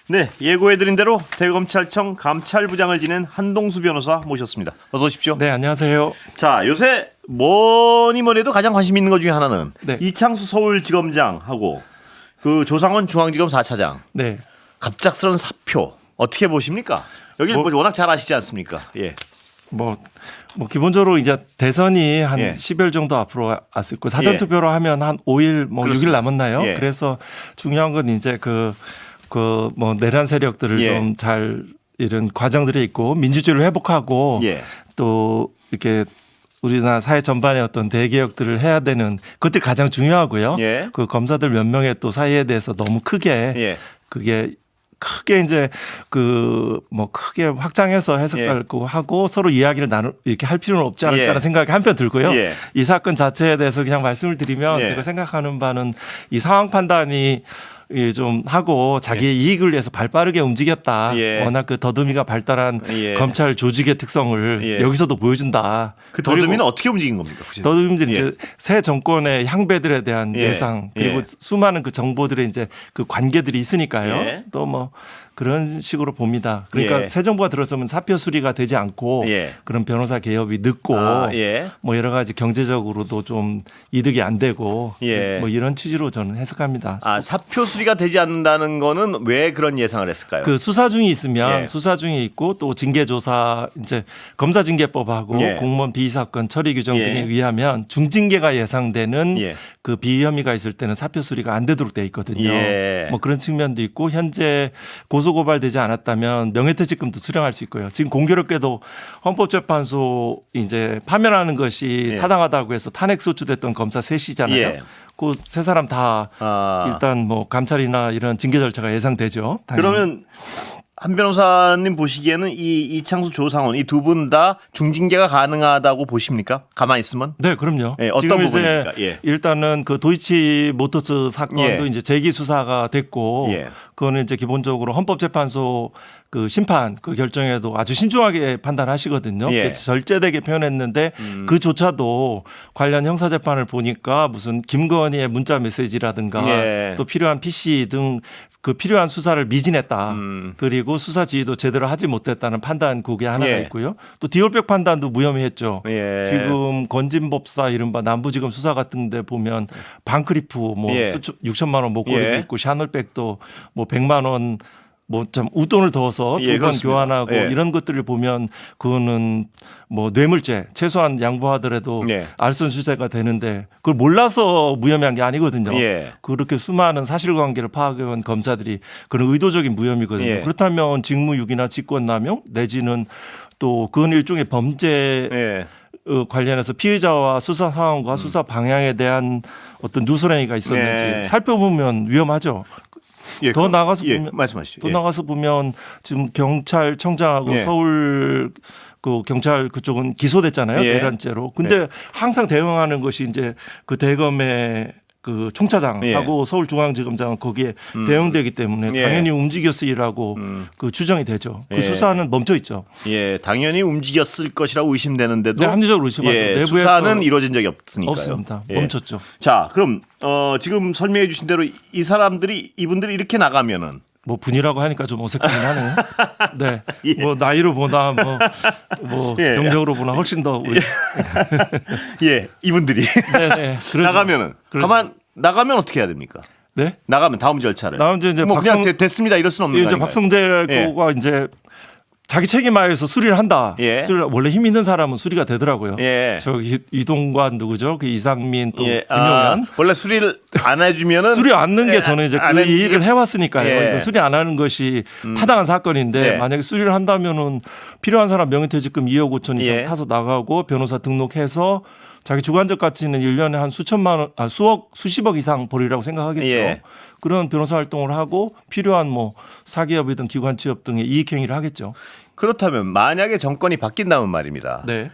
네, 예고해드린 대로 대검찰청 감찰부장을 지낸 한동수 변호사 모셨습니다. 어서 오십시오. 네, 안녕하세요. 자, 요새 뭐니 해도 가장 관심 있는 것 중에 하나는 네. 이창수 서울지검장하고 그 조상원 중앙지검 4차장 네. 갑작스런 사표 어떻게 보십니까? 여기 뭐 워낙 잘 아시지 않습니까? 예. 뭐 기본적으로 이제 대선이 한 예. 10일 정도 앞으로 왔을 거고 사전 예. 투표로 하면 한 5일 뭐 그렇습니다. 6일 남았나요? 예. 그래서 중요한 건 이제 그 뭐 내란 세력들을 예. 좀 잘 이런 과정들이 있고 민주주의를 회복하고 예. 또 이렇게 우리나라 사회 전반의 어떤 대개혁들을 해야 되는 그것들이 가장 중요하고요. 예. 그 검사들 몇 명의 또 사이에 대해서 너무 크게 예. 그게 크게 이제 그 뭐 크게 확장해서 해석하고 하고 서로 이야기를 이렇게 할 필요는 없지 않을까라는 예. 생각이 한편 들고요. 예. 이 사건 자체에 대해서 그냥 말씀을 드리면 예. 제가 생각하는 바는 이 상황 판단이 좀 하고 자기의 이익을 위해서 발빠르게 움직였다. 예. 워낙 그 더듬이가 발달한 예. 검찰 조직의 특성을 예. 여기서도 보여준다. 그 더듬이는 어떻게 움직인 겁니까? 더듬이들이 예. 이제 새 정권의 향배들에 대한 예. 예상 그리고 예. 수많은 그 정보들의 이제 그 관계들이 있으니까요. 예. 또 뭐 그런 식으로 봅니다. 그러니까 예. 새 정부가 들어서면 사표 수리가 되지 않고 예. 그런 변호사 개업이 늦고 예. 뭐 여러 가지 경제적으로도 좀 이득이 안 되고 예. 뭐 이런 취지로 저는 해석합니다. 아, 사표 수리가 되지 않는다는 거는 왜 그런 예상을 했을까요? 그 수사 중이 있으면 예. 수사 중에 있고 또 징계조사 이제 검사징계법하고 예. 공무원 비사건 처리 규정 예. 등에 의하면 중징계가 예상되는 예. 그 비혐의가 있을 때는 사표 수리가 안 되도록 돼 있거든요. 예. 뭐 그런 측면도 있고 현재 고소고발되지 않았다면 명예퇴직금도 수령할 수 있고요. 지금 공교롭게도 헌법재판소 이제 파면하는 것이 예. 타당하다고 해서 탄핵 소추됐던 검사 셋이잖아요. 예. 그 세 사람 다 일단 뭐 감찰이나 이런 징계 절차가 예상되죠. 당연히. 그러면 한 변호사님 보시기에는 이 이창수 조상원 이 두 분 다 중징계가 가능하다고 보십니까? 가만히 있으면? 네, 그럼요. 예, 어떤 지금 부분입니까? 이제 예. 일단은 그 도이치 모터스 사건도 예. 이제 재기 수사가 됐고, 예. 그거는 이제 기본적으로 헌법재판소 그 심판 그 결정에도 아주 신중하게 판단하시거든요. 예. 절제되게 표현했는데 그조차도 관련 형사재판을 보니까 무슨 김건희의 문자 메시지라든가 예. 또 필요한 PC 등 그 필요한 수사를 미진했다. 그리고 수사 지휘도 제대로 하지 못했다는 판단 그게 하나가 예. 있고요. 또 디올백 판단도 무혐의했죠. 예. 지금 건진법사 이른바 남부지검 수사 같은 데 보면 반크리프 뭐 예. 6천만 원 목걸이도 예. 있고 샤넬백도 뭐 100만 원 뭐 좀 웃돈을 더해서 예, 두 번 그렇습니다. 교환하고 예. 이런 것들을 보면 그거는 뭐 뇌물죄 최소한 양보하더라도 예. 알선수재가 되는데 그걸 몰라서 무혐의한 게 아니거든요. 예. 그렇게 수많은 사실관계를 파악해온 검사들이 그런 의도적인 무혐의거든요. 예. 그렇다면 직무유기나 직권남용 내지는 또 그건 일종의 범죄 예. 관련해서 피의자와 수사 상황과 수사 방향에 대한 어떤 누설행위가 있었는지 네. 살펴보면 위험하죠. 예, 더 나가서 예, 보면 말씀하시죠. 더 예. 나가서 보면 지금 경찰청장하고 예. 서울 그 경찰 그쪽은 기소됐잖아요. 예. 내란죄로. 근데 항상 대응하는 것이 이제 그 대검의 그 총차장하고 서울중앙지검장은 거기에 대응되기 때문에 예. 당연히 움직였으리라고 그 추정이 되죠. 그 예. 수사는 멈춰 있죠. 예, 당연히 움직였을 것이라고 의심되는데도 네, 합리적으로 의심하죠. 예, 내부에서 수사는 이루어진 적이 없으니까요. 없습니다. 예. 멈췄죠. 자, 그럼 지금 설명해 주신 대로 이 사람들이 이분들이 이렇게 나가면은 뭐 분이라고 하니까 좀 어색하긴 하네요. 네. 예. 뭐 나이로 보나 뭐 예. 경력으로 보나 훨씬 더 우리 예, 이분들이 네네. 나가면은 그러죠. 나가면 어떻게 해야 됩니까? 네. 나가면 다음 절차를. 나면 이제 뭐 그냥 박성- 됐습니다 이럴 수는 없는 이제 거아닌가요? 박성재 예. 거가 이제 자기 책임하에서 수리를 한다. 예. 원래 힘 있는 사람은 수리가 되더라고요. 예. 저기 이동관 누구죠? 그 이상민 또 예. 김용현. 원래 수리를 안 해주면은 수리 안 하는 예, 게 저는 이제 안 그 해주는 일을 게- 해왔으니까요. 예. 이거 수리 안 하는 것이 타당한 사건인데 네. 만약에 수리를 한다면은 필요한 사람 명예퇴직금 2억 5천 이상 예. 타서 나가고 변호사 등록해서 자기 주관적 가치는 1년에 한 수천만 원, 수십억 이상 벌이라고 생각하겠죠. 예. 그런 변호사 활동을 하고 필요한 뭐 사기업이든 기관 취업 등의 이익 행위를 하겠죠. 그렇다면 만약에 정권이 바뀐다면 말입니다. 네.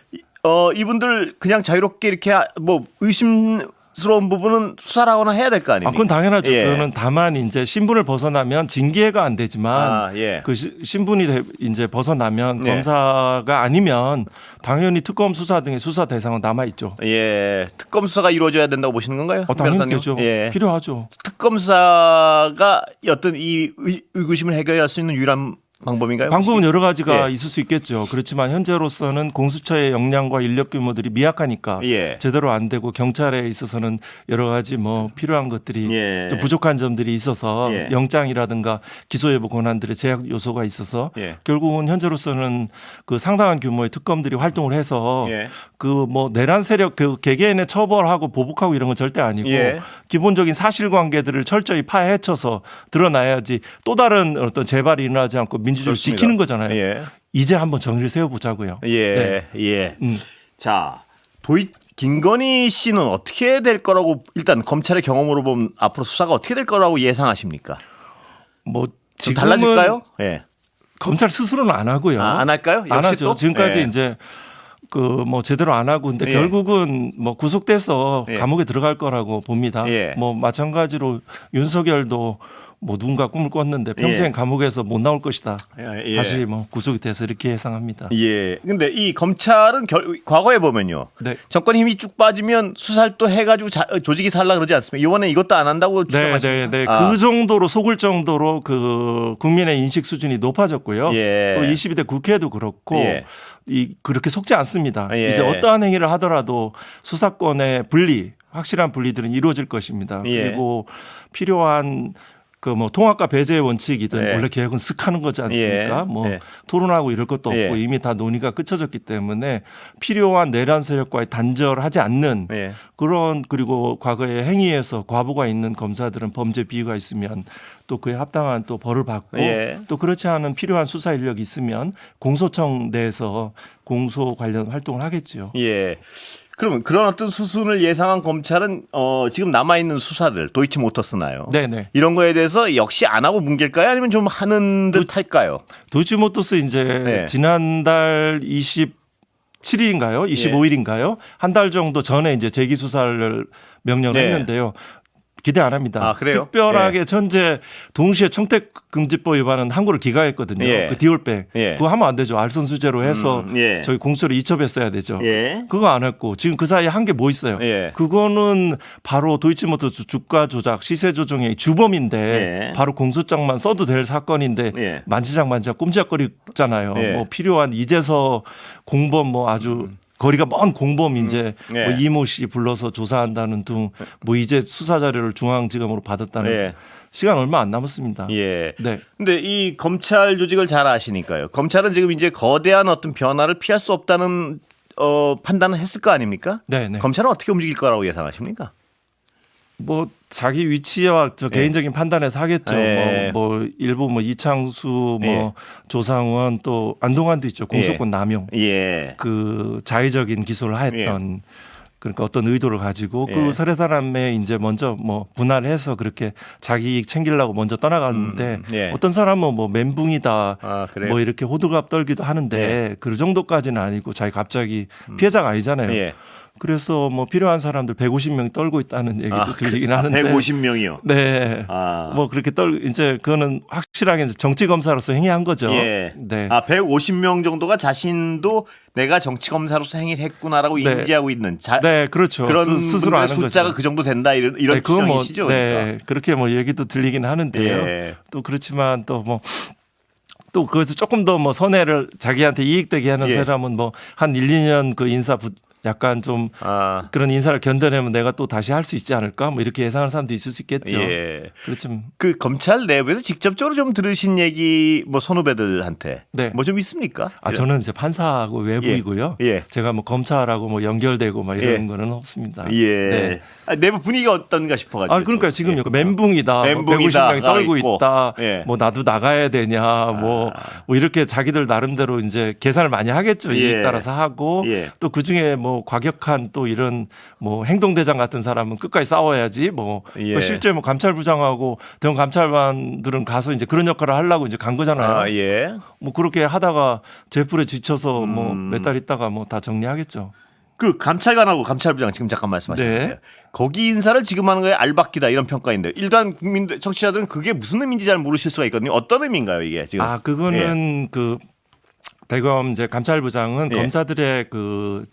이분들 그냥 자유롭게 이렇게 뭐 의심 스러운 부분은 수사를 하거나 해야 될 거 아닙니까? 그건 당연하죠. 예. 그거는 다만 이제 신분을 벗어나면 징계가 안 되지만 예. 그 신분이 이제 벗어나면 네. 검사가 아니면 당연히 특검 수사 등의 수사 대상은 남아 있죠. 예, 특검 수사가 이루어져야 된다고 보시는 건가요? 당연히 변호사님? 되죠. 예. 필요하죠. 특검 수사가 어떤 이 의구심을 해결할 수 있는 유일한 방법인가요? 방법은 여러 가지가 예. 있을 수 있겠죠. 그렇지만 현재로서는 공수처의 역량과 인력 규모들이 미약하니까 예. 제대로 안 되고 경찰에 있어서는 여러 가지 뭐 필요한 것들이 예. 좀 부족한 점들이 있어서 예. 영장이라든가 기소여부 권한들의 제약 요소가 있어서 예. 결국은 현재로서는 그 상당한 규모의 특검들이 활동을 해서 예. 그 뭐 내란 세력 그 개개인의 처벌하고 보복하고 이런 건 절대 아니고 예. 기본적인 사실관계들을 철저히 파헤쳐서 드러나야지 또 다른 어떤 재발이 일어나지 않고 민주주의를 그렇습니다. 지키는 거잖아요. 예. 이제 한번 정의를 세워보자고요. 예. 네. 예. 음. 자, 김건희 씨는 어떻게 될 거라고 일단 검찰의 경험으로 보면 앞으로 수사가 어떻게 될 거라고 예상하십니까? 뭐 좀 지금은 달라질까요? 예. 검찰 스스로는 안 하고요. 안 할까요? 안 역시 하죠. 또? 지금까지 예. 이제 그 뭐 제대로 안 하고 근데 예. 결국은 뭐 구속돼서 예. 감옥에 들어갈 거라고 봅니다. 예. 뭐 마찬가지로 윤석열도 뭐 누군가 꿈을 꿨는데 평생 예. 감옥에서 못 나올 것이다. 예. 다시 뭐 구속이 돼서 이렇게 예상합니다. 예. 근데 이 검찰은 과거에 보면요. 네. 정권 힘이 쭉 빠지면 수사를 또 해가지고 조직이 살라 그러지 않습니까? 이번에 이것도 안 한다고 네, 주장하십니까? 네, 네. 그 정도로 속을 정도로 그 국민의 인식 수준이 높아졌고요. 예. 또 22대 국회도 그렇고 예. 그렇게 속지 않습니다. 예. 이제 어떠한 행위를 하더라도 수사권의 분리, 확실한 분리들은 이루어질 것입니다. 예. 그리고 필요한 그 뭐 통합과 배제의 원칙이든 예. 원래 개혁은 쓱 하는 거지 않습니까? 예. 뭐 예. 토론하고 이럴 것도 없고 예. 이미 다 논의가 끝쳐졌기 때문에 필요한 내란 세력과의 단절하지 않는 예. 그런 그리고 과거의 행위에서 과부가 있는 검사들은 범죄 비위가 있으면 또 그에 합당한 또 벌을 받고 예. 또 그렇지 않은 필요한 수사 인력이 있으면 공소청 내에서 공소 관련 활동을 하겠지요. 예. 그러면 그런 어떤 수순을 예상한 검찰은 지금 남아 있는 수사들 도이치모터스나요. 네네. 이런 거에 대해서 역시 안 하고 뭉갤까요? 아니면 좀 하는 듯 할까요? 도이치모터스 이제 네. 지난달 27일인가요? 25일인가요? 한 달 정도 전에 이제 재기 수사를 명령을 네. 했는데요. 기대 안 합니다. 아, 그래요? 특별하게 전제 동시에 청탁금지법 위반은 항고를 기각했거든요. 예. 그 디올백 예. 그거 하면 안 되죠. 알선수재로 해서 예. 저희 공소를 이첩했어야 되죠. 예. 그거 안 했고 지금 그 사이에 한 게 뭐 있어요. 예. 그거는 바로 도이치모터스 주가 조작, 시세 조정의 주범인데 예. 바로 공소장만 써도 될 사건인데 예. 만지작 꼼지락거리잖아요. 예. 뭐 필요한 이제서 공범 뭐 아주 거리가 먼 공범 이제 예. 뭐 이모 씨 불러서 조사한다는 등 뭐 이제 수사 자료를 중앙지검으로 받았다는 예. 시간 얼마 안 남았습니다. 예. 네. 근데 이 검찰 조직을 잘 아시니까요. 검찰은 지금 이제 거대한 어떤 변화를 피할 수 없다는 판단을 했을 거 아닙니까? 네, 네. 검찰은 어떻게 움직일 거라고 예상하십니까? 뭐 자기 위치와 저 개인적인 판단에서 하겠죠. 예. 뭐 일부 뭐 이창수, 뭐 예. 조상원 또 안동환도 있죠. 공소권 남용. 예. 그 자의적인 기소를 했던 그러니까 어떤 의도를 가지고 예. 그 살해 사람의 이제 먼저 뭐 분할해서 그렇게 자기 이익 챙기려고 먼저 떠나가는데 예. 어떤 사람은 뭐 멘붕이다 아, 그래요? 뭐 이렇게 호들갑 떨기도 하는데 그 정도까지는 아니고 자기 갑자기 피해자가 아니잖아요. 예. 그래서 뭐 필요한 사람들 150명 떨고 있다는 얘기도 들리긴 하는데 150명이요. 네. 아. 뭐 그렇게 이제 그거는 확실하게 이제 정치 검사로서 행위한 거죠. 예. 네. 아, 150명 정도가 자신도 내가 정치 검사로서 행위를 했구나라고 네. 인지하고 있는 네, 그렇죠. 그런 스스로 분들의 아는 숫자가 거죠. 그 정도 된다 이런 네, 그건 뭐, 추정이시죠. 네, 그러니까. 그렇게 뭐 얘기도 들리긴 하는데요. 예. 또 그렇지만 또 뭐 또 그래서 조금 더 뭐 선회를 자기한테 이익되게 하는 예. 사람은 뭐 한 1, 2년 그 인사 약간 좀 아. 그런 인사를 견뎌내면 내가 또 다시 할 수 있지 않을까 뭐 이렇게 예상하는 사람도 있을 수 있겠죠. 예. 그렇지만 그 검찰 내부에서 직접적으로 좀 들으신 얘기 뭐 선후배들한테 네. 뭐 좀 있습니까? 저는 이제 판사하고 외부이고요. 예. 제가 뭐 검찰하고 뭐 연결되고 막 이런 예. 거는 없습니다. 예. 네. 아, 내부 분위기가 어떤가 싶어가지고. 그러니까 지금 예. 멘붕이다. 멘붕이다. 150명이 떨고 있고. 있다. 예. 뭐 나도 나가야 되냐. 뭐 이렇게 자기들 나름대로 이제 계산을 많이 하겠죠. 예. 이익 따라서 하고 예. 또 그중에 뭐 과격한 또 이런 뭐 행동대장 같은 사람은 끝까지 싸워야지. 뭐 예. 실제 뭐 감찰부장하고 대형 감찰관들은 가서 이제 그런 역할을 하려고 이제 간 거잖아요. 아, 예. 뭐 그렇게 하다가 제풀에 지쳐서 뭐 음. 몇 달 있다가 뭐 다 정리하겠죠. 그 감찰관하고 감찰부장 지금 잠깐 말씀하셨는데 네. 거기 인사를 지금 하는 거에 알박기다 이런 평가인데 일단 국민들 청취자들은 그게 무슨 의미인지 잘 모르실 수가 있거든요. 어떤 의미인가요 이게 지금? 그거는 그 대검 이제 감찰부장은 예. 검사들의 그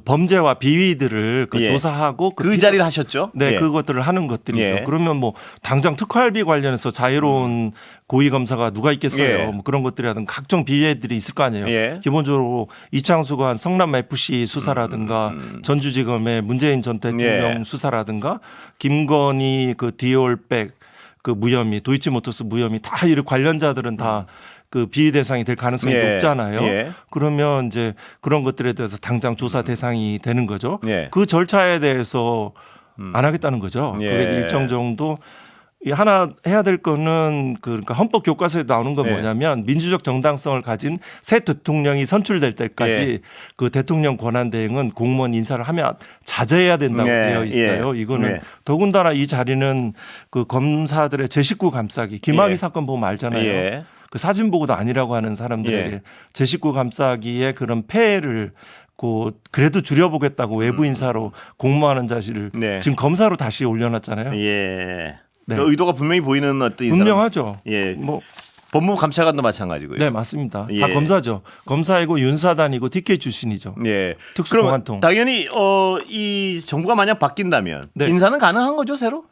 범죄와 비위들을 예. 조사하고 그 자리를 하셨죠? 네, 예. 그것들을 하는 것들이죠. 예. 그러면 뭐 당장 특활비 관련해서 자유로운 고위 검사가 누가 있겠어요? 예. 뭐 그런 것들이라든가 각종 비위들이 있을 거 아니에요. 예. 기본적으로 이창수가 한 성남 FC 수사라든가 전주지검의 문재인 전 대통령 예. 수사라든가 김건희 그 디올백 그 무혐의 도이치모터스 무혐의 다 이 관련자들은 다 그 비위 대상이 될 가능성이 예. 높잖아요. 예. 그러면 이제 그런 것들에 대해서 당장 조사 대상이 되는 거죠. 예. 그 절차에 대해서 안 하겠다는 거죠. 예. 그게 일정 정도 이 하나 해야 될 거는 그러니까 헌법 교과서에 나오는 건 예. 뭐냐면 민주적 정당성을 가진 새 대통령이 선출될 때까지 예. 그 대통령 권한 대행은 공무원 인사를 하면 자제해야 된다고 예. 되어 있어요. 예. 이거는 예. 더군다나 이 자리는 그 검사들의 제 식구 감싸기 김학의 예. 사건 보면 알잖아요. 예. 그 사진 보고도 아니라고 하는 사람들에게 예. 제 식구 감싸기에 그런 폐해를 그래도 줄여보겠다고 외부 인사로 공모하는 자실을 네. 지금 검사로 다시 올려놨잖아요. 예. 네. 그 의도가 분명히 보이는 어떤 인사. 분명하죠. 예. 뭐, 법무부 감찰관도 마찬가지고요. 네 맞습니다. 예. 다 검사죠. 검사이고 윤사단이고 TK 출신이죠. 예. 특수공안통. 그럼 당연히 이 정부가 만약 바뀐다면 네. 인사는 가능한 거죠 새로?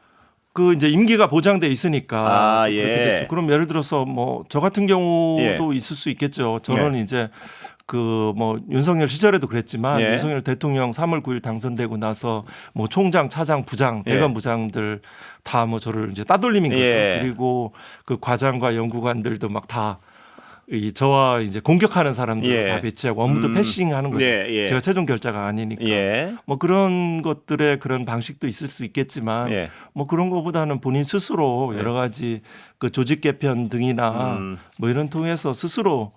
그 이제 임기가 보장돼 있으니까 아, 그렇게 예. 됐죠. 그럼 예를 들어서 뭐 저 같은 경우도 예. 있을 수 있겠죠. 저는 이제 그 뭐 윤석열 시절에도 그랬지만 예. 윤석열 대통령 3월 9일 당선되고 나서 뭐 총장, 차장, 부장, 예. 대검 부장들 다 뭐 저를 이제 따돌림인 거죠. 예. 그리고 그 과장과 연구관들도 막 다 저와 이제 공격하는 사람들 예. 다 배치하고 업무도 패싱하는 거죠. 예, 예. 제가 최종 결자가 아니니까. 예. 뭐 그런 것들의 그런 방식도 있을 수 있겠지만 예. 뭐 그런 것보다는 본인 스스로 여러 가지 그 조직 개편 등이나 뭐 이런 통해서 스스로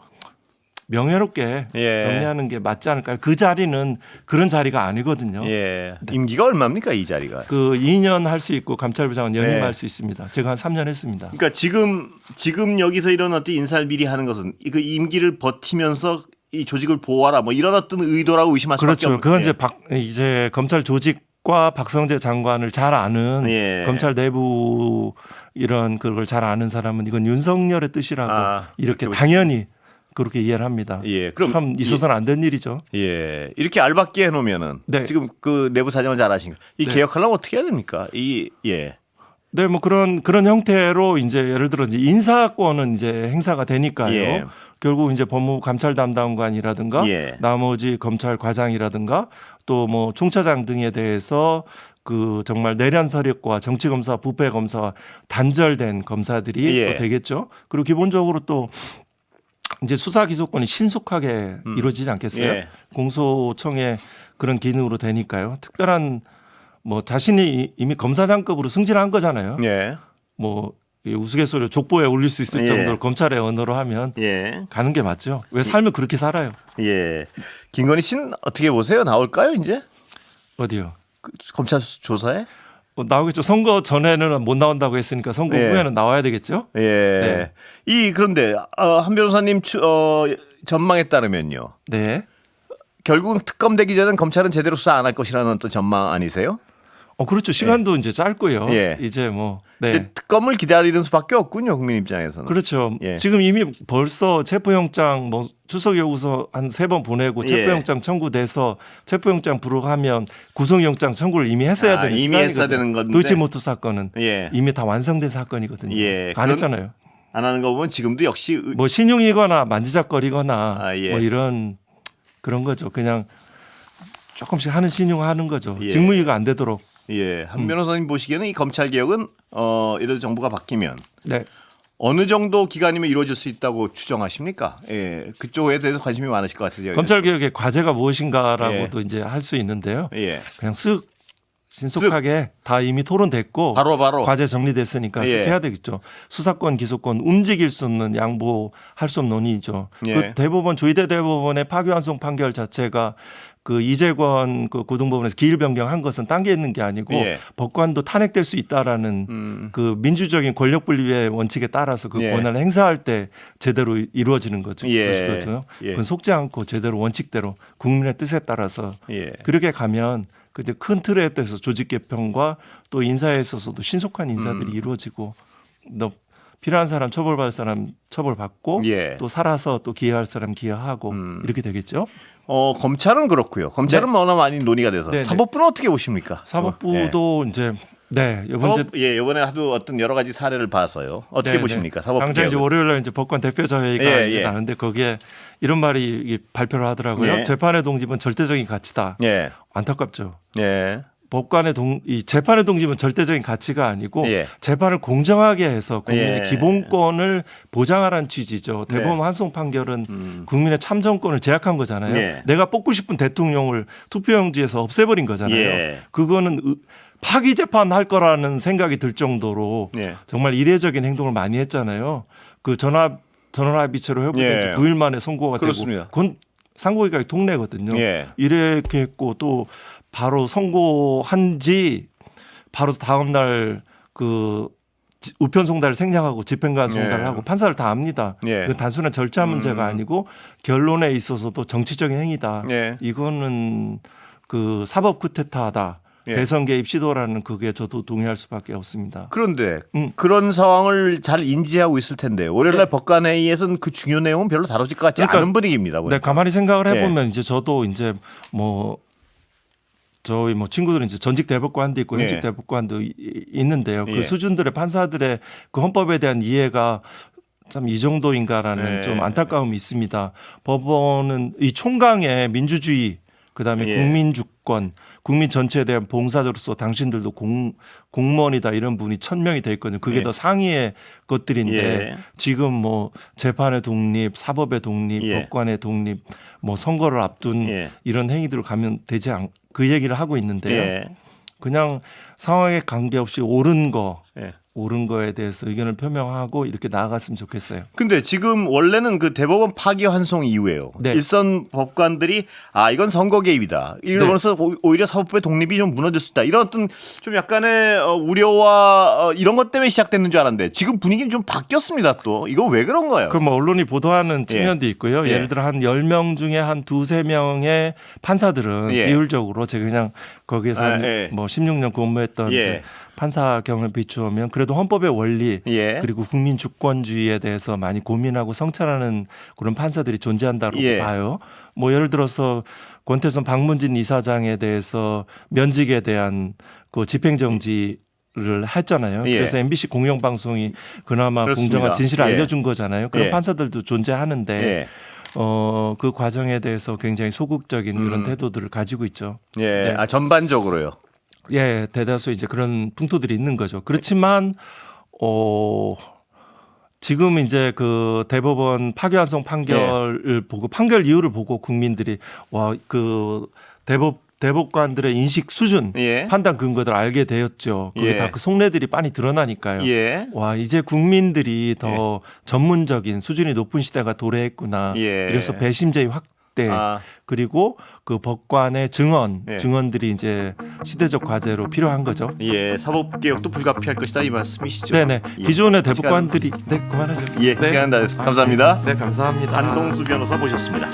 명예롭게 예. 정리하는 게 맞지 않을까요? 그 자리는 그런 자리가 아니거든요. 예. 임기가 얼마입니까 이 자리가? 그 2년 할 수 있고 감찰부장은 연임할 예. 수 있습니다. 제가 한 3년 했습니다. 그러니까 지금 여기서 이런 어떤 인사를 미리 하는 것은 그 임기를 버티면서 이 조직을 보호하라 뭐 이런 어떤 의도라고 의심할 수밖에 그렇죠. 없는. 그건 이제 검찰 조직과 박성재 장관을 잘 아는 예. 검찰 내부 이런 그걸 잘 아는 사람은 이건 윤석열의 뜻이라고 이렇게 그렇게 당연히 그렇게 이해를 합니다. 예. 그럼 참 있어서는 안 된 일이죠. 예. 이렇게 알박기 해놓으면은 네. 지금 그 내부 사정을 잘 아시니까 이 네. 개혁하려면 어떻게 해야 됩니까? 예. 네, 뭐 그런 형태로 이제 예를 들어 이제 인사권은 이제 행사가 되니까요. 예. 결국 이제 법무부 감찰 담당관이라든가 예. 나머지 검찰 과장이라든가 또 뭐 총차장 등에 대해서 그 정말 내란 세력과 정치 검사, 부패 검사와 단절된 검사들이 예. 또 되겠죠. 그리고 기본적으로 또 이제 수사 기소권이 신속하게 이루어지지 않겠어요? 예. 공소청의 그런 기능으로 되니까요. 특별한 뭐 자신이 이미 검사장급으로 승진한 거잖아요. 예. 뭐 우스갯소리로 족보에 올릴 수 있을 예. 정도로 검찰의 언어로 하면 예. 가는 게 맞죠. 왜 삶을 그렇게 살아요? 예. 김건희 씨는 어떻게 보세요? 나올까요 이제? 어디요? 그 검찰 조사에? 뭐 나오겠죠. 선거 전에는 못 나온다고 했으니까 선거 예. 후에는 나와야 되겠죠. 예. 네. 그런데 한 변호사님 전망에 따르면요. 네. 결국 특검되기 전엔 검찰은 제대로 수사 안 할 것이라는 어떤 전망 아니세요? 그렇죠. 시간도 이제 짧고요. 예. 이제 뭐 근데 네. 특검을 기다리는 수밖에 없군요. 국민 입장에서는. 그렇죠. 예. 지금 이미 벌써 체포영장 뭐 수석 요구서 한 3번 보내고 예. 체포영장 청구돼서 체포영장 불허하면 구속영장 청구를 이미 했어야 되는 이미 시간이거든요. 했어야 되는 건데. 도이치모터 사건은 예. 이미 다 완성된 사건이거든요. 예. 안 했잖아요. 안 하는 거 보면 지금도 역시 뭐 신용이거나 만지작거리거나 예. 뭐 이런 그런 거죠. 그냥 조금씩 하는 신용하는 거죠. 예. 직무유기가 안 되도록. 한 변호사님 보시기에는 이 검찰 개혁은 이런 정부가 바뀌면 네. 어느 정도 기간이면 이루어질 수 있다고 추정하십니까? 예. 그쪽에 대해서 관심이 많으실 것 같아요. 검찰 개혁의 과제가 무엇인가라고도 이제 할 수 있는데요. 예. 그냥 쓱 신속하게 다 이미 토론됐고 바로. 과제 정리됐으니까 예. 해야 되겠죠. 수사권, 기소권 움직일 수 없는 양보할 수 없는 논의죠. 예. 그 대법원 조희대 대법원의 파기환송 판결 자체가 그 이재권 그 고등법원에서 기일 변경한 것은 당겨 있는 게 아니고 예. 법관도 탄핵될 수 있다라는 그 민주적인 권력 분립의 원칙에 따라서 그 예. 권한을 행사할 때 제대로 이루어지는 거죠. 예. 것이거든요. 예. 그건 속지 않고 제대로 원칙대로 국민의 뜻에 따라서 예. 그렇게 가면 근데 큰 틀에 대해서 조직 개편과 또 인사에 있어서도 신속한 인사들이 이루어지고 너 필요한 사람 처벌받을 사람 처벌받고 예. 또 살아서 또 기여할 사람 기여하고 이렇게 되겠죠. 검찰은 그렇고요. 검찰은 워낙 많이 논의가 돼서 네네. 사법부는 어떻게 보십니까? 사법부도 이제 이번에 하도 어떤 여러 가지 사례를 봐서요. 어떻게 네네. 보십니까? 사법부 당장 이제 개혁은. 월요일 날 이제 법관 대표자 회의가 예, 이제 예. 나는데 거기에 이런 말이 발표를 하더라고요. 예. 재판의 독립은 절대적인 가치다. 예. 안타깝죠. 예. 법관의 이 재판의 독립은 절대적인 가치가 아니고 예. 재판을 공정하게 해서 국민의 예. 기본권을 보장하라는 취지죠. 대법원 네. 환송 판결은 국민의 참정권을 제약한 거잖아요. 예. 내가 뽑고 싶은 대통령을 투표용지에서 없애버린 거잖아요. 예. 그거는 파기 재판 할 거라는 생각이 들 정도로 예. 정말 이례적인 행동을 많이 했잖아요. 그 전원합의체로 회부된 예. 9일 만에 선고가 그렇습니다. 되고 그건 상고기각이 통례거든요. 예. 이렇게 했고 또 바로 선고한 지 바로 다음 날 그 우편 송달을 생략하고 집행관 송달을 예. 하고 판사를 다 압니다. 예. 그 단순한 절차 문제가 아니고 결론에 있어서도 정치적인 행위다. 예. 이거는 그 사법 쿠데타다. 예. 대선 개입 시도라는 그게 저도 동의할 수밖에 없습니다. 그런데 그런 상황을 잘 인지하고 있을 텐데 월요일날 법관회의에서는 그 중요 내용은 별로 다뤄질 것 같지 그러니까 않은 분위기입니다. 네, 보니까. 가만히 생각을 해보면 이제 저도 이제 저희 친구들은 이제 전직 대법관도 있고 현직 예. 대법관도 있는데요. 예. 그 수준들의 판사들의 그 헌법에 대한 이해가 참 이 정도인가라는 예. 좀 안타까움이 있습니다. 법원은 이 총강의 민주주의 그다음에 예. 국민주권 국민 전체에 대한 봉사자로서 당신들도 공무원이다 이런 분이 1000명이 돼 있거든요. 그게 예. 더 상위의 것들인데 예. 지금 재판의 독립, 사법의 독립, 예. 법관의 독립, 선거를 앞둔 예. 이런 행위들을 가면 되지 그 얘기를 하고 있는데요. 예. 그냥 상황에 관계없이 옳은 거에 대해서 의견을 표명하고 이렇게 나아갔으면 좋겠어요. 근데 지금 원래는 그 대법원 파기 환송 이후에요. 네. 일선 법관들이 이건 선거 개입이다. 이러면서 오히려 사법부의 독립이 좀 무너질 수 있다. 이런 어떤 좀 약간의 우려와 이런 것 때문에 시작됐는 줄 알았는데 지금 분위기는 좀 바뀌었습니다. 또 이거 왜 그런 거예요? 그럼 언론이 보도하는 측면도 있고요. 예. 예를 들어 한 10명 중에 한 2-3명의 판사들은 예. 비율적으로 제가 그냥 거기에서 16년 근무했던 예. 판사 경험을 비추면 그래도 헌법의 원리 예. 그리고 국민 주권주의에 대해서 많이 고민하고 성찰하는 그런 판사들이 존재한다고 예. 봐요. 예를 들어서 권태선 박문진 이사장에 대해서 면직에 대한 그 집행정지 를 했잖아요. 예. 그래서 MBC 공영방송이 그나마 그렇습니다. 공정한 진실을 예. 알려준 거잖아요. 그런 예. 판사들도 존재하는데 예. 그 과정에 대해서 굉장히 소극적인 이런 태도들을 가지고 있죠. 예. 네. 전반적으로요. 예, 대다수 이제 그런 풍토들이 있는 거죠. 그렇지만 지금 이제 그 대법원 파기환송 판결을 보고 판결 이유를 보고 국민들이 그 대법관들의 인식 수준, 예. 판단 근거들 알게 되었죠. 그게 예. 다 그 속내들이 빤히 드러나니까요. 예. 이제 국민들이 더 전문적인 수준이 높은 시대가 도래했구나. 예. 이래서 배심제의 확대 그리고 그 법관의 증언들이 이제 시대적 과제로 필요한 거죠. 예. 사법 개혁도 불가피할 것이다 이 말씀이시죠. 네네. 예. 기존의 대법관들이 그만하죠. 예. 시간 다 됐습니다. 감사합니다. 네, 감사합니다. 한동수 변호사 모셨습니다.